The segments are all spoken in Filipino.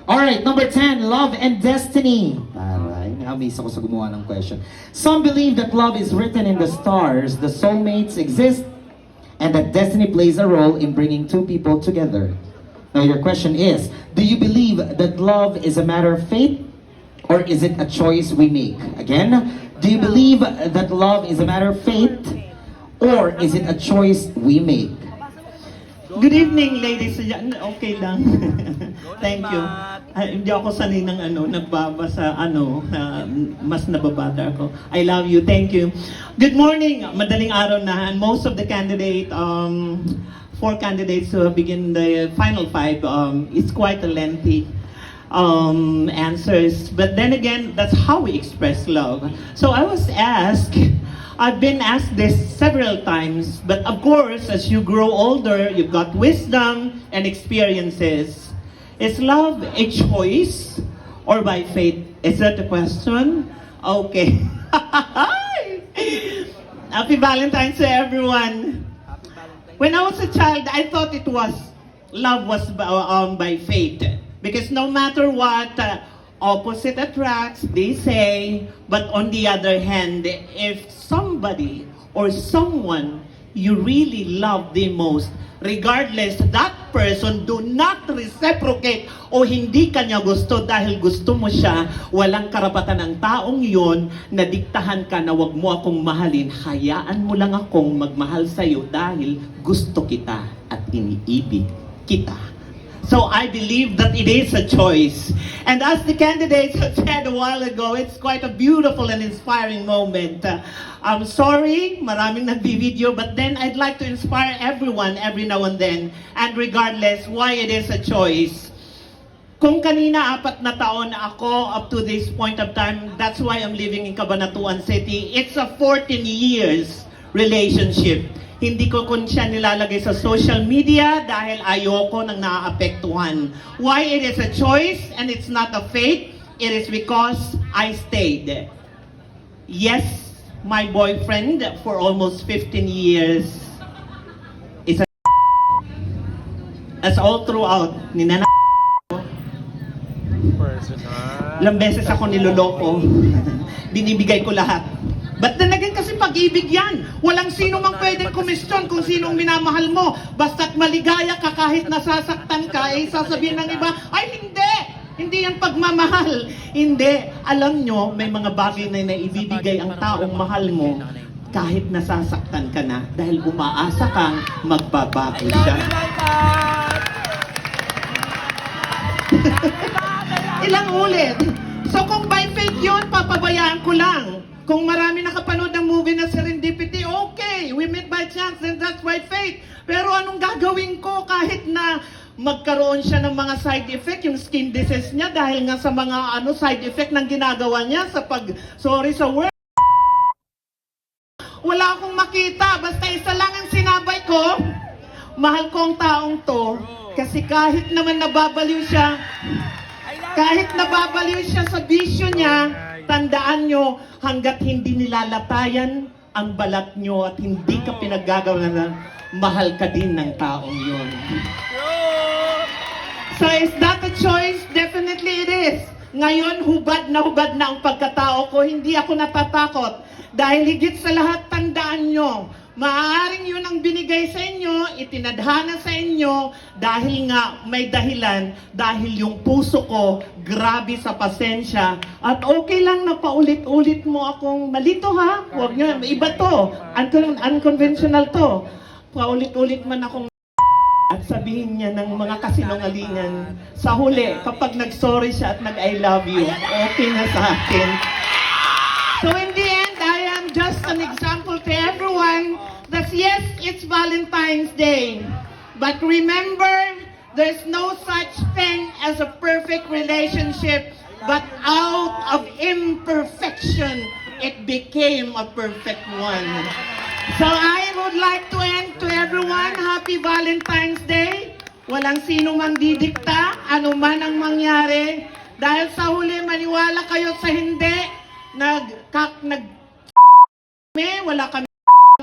Alright, number 10, love and destiny. Alright, na-amaze ako sa gumawa ng question. Some believe that love is written in the stars, the soulmates exist, and that destiny plays a role in bringing two people together. Now your question is, do you believe that love is a matter of fate, or is it a choice we make? Again, do you believe that love is a matter of fate, or is it a choice we make? Good evening, ladies and gentlemen. Okay lang. Thank you. Hindi ako sanay ng nagbabasa, mas nababata ako. I love you. Thank you. Good morning. Madaling araw na. And most of the candidate, 4 candidates who have begin the final 5, it's quite a lengthy answers. But then again, that's how we express love. So I was asked, I've been asked this several times, but of course, as you grow older, you've got wisdom and experiences. Is love a choice or by fate? Is that the question? Okay. Happy Valentine's to everyone. When I was a child, I thought love was by fate. Because no matter what, opposite attracts, they say. But on the other hand, if somebody or someone you really love the most, regardless that person do not reciprocate o hindi kanya gusto dahil gusto mo siya, walang karapatan ng taong yon na diktahan ka na wag mo akong mahalin, hayaan mo lang akong magmahal sa'yo dahil gusto kita at iniibig kita. So I believe that it is a choice. And as the candidates said a while ago, it's quite a beautiful and inspiring moment. I'm sorry, maraming nagbi-video, but then I'd like to inspire everyone every now and then, and regardless why it is a choice. Kung kanina 4 na taon ako up to this point of time, that's why I'm living in Cabanatuan City. It's a 14 years relationship. Hindi ko siya nilalagay sa social media dahil ayoko nang naaapektuhan. Why it is a choice and it's not a fate? It is because I stayed. Yes, my boyfriend for almost 15 years is a as all throughout. Ilang beses ako niloloko. Binibigay ko lahat. But then again, kasi pag-ibig yan. Walang sino mang pwedeng kumistyon kung sinong minamahal mo. Basta't maligaya ka kahit nasasaktan ka, sasabihin ng iba, ay hindi! Hindi yan pagmamahal. Hindi. Alam nyo, may mga bagay na naibibigay ang taong mahal mo kahit nasasaktan ka na dahil umaasa kang magbabago siya. Ilang ulit. So kung by fate yun, papabayaan ko lang. Kung marami nakapanood ng movie na Serendipity, okay, we met by chance and that's by fate. Pero anong gagawin ko kahit na magkaroon siya ng mga side effect, yung skin disease niya dahil nga sa mga side effect ng ginagawa niya sa sa work. Wala akong makita, basta isa lang ang sinabay ko, mahal ko ang taong to, kasi kahit naman nababaliw siya sa bisyo niya, tandaan nyo, hanggat hindi nilalatayan ang balat nyo at hindi ka pinaggagawa na mahal ka din ng taong yun. So is that a choice? Definitely it is. Ngayon, hubad na ang pagkatao ko, hindi ako natatakot. Dahil higit sa lahat, tandaan nyo, maaaring yun ang binigay sa inyo, itinadhana sa inyo, dahil nga may dahilan, dahil yung puso ko, grabe sa pasensya, at okay lang na paulit-ulit mo akong malito ha, huwag nyo, iba to, unconventional to, paulit-ulit man akong at sabihin niya ng mga kasinungalingan, sa huli, kapag nag-sorry siya at nag-I love you, okay na sa akin. So in the end, I am just an example to everyone that yes, it's Valentine's Day. But remember, there's no such thing as a perfect relationship, but out of imperfection, it became a perfect one. So I would like to end to everyone, Happy Valentine's Day. Walang sino mang didikta, ano man ang mangyari. Dahil sa huli, maniwala kayo sa hindi, wala kami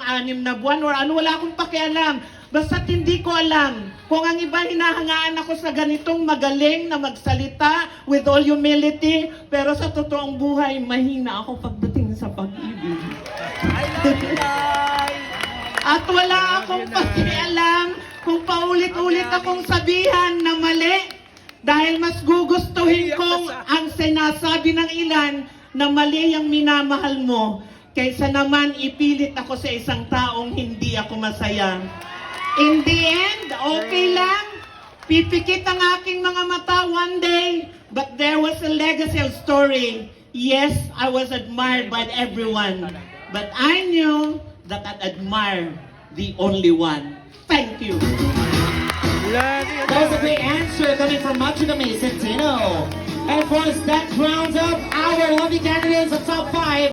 6 na buwan or wala akong pakialam. Basta't hindi ko alam kung ang iba hinahangaan ako sa ganitong magaling na magsalita with all humility, pero sa totoong buhay, mahina ako pagdating sa pag-ibig. At wala akong pakialam kung paulit-ulit akong sabihan na mali dahil mas gugustuhin kong ang sinasabi ng ilan na mali ang minamahal mo kaysa naman ipilit ako sa isang taong hindi ako masaya. In the end, okay lang. Pipikit ang aking mga mata one day, but there was a legacy of story. Yes, I was admired by everyone, but I knew that I'd admire the only one. Thank you. That was a great answer coming from Macho the May Centeno. And of course, that rounds up our lovely candidates of top 5.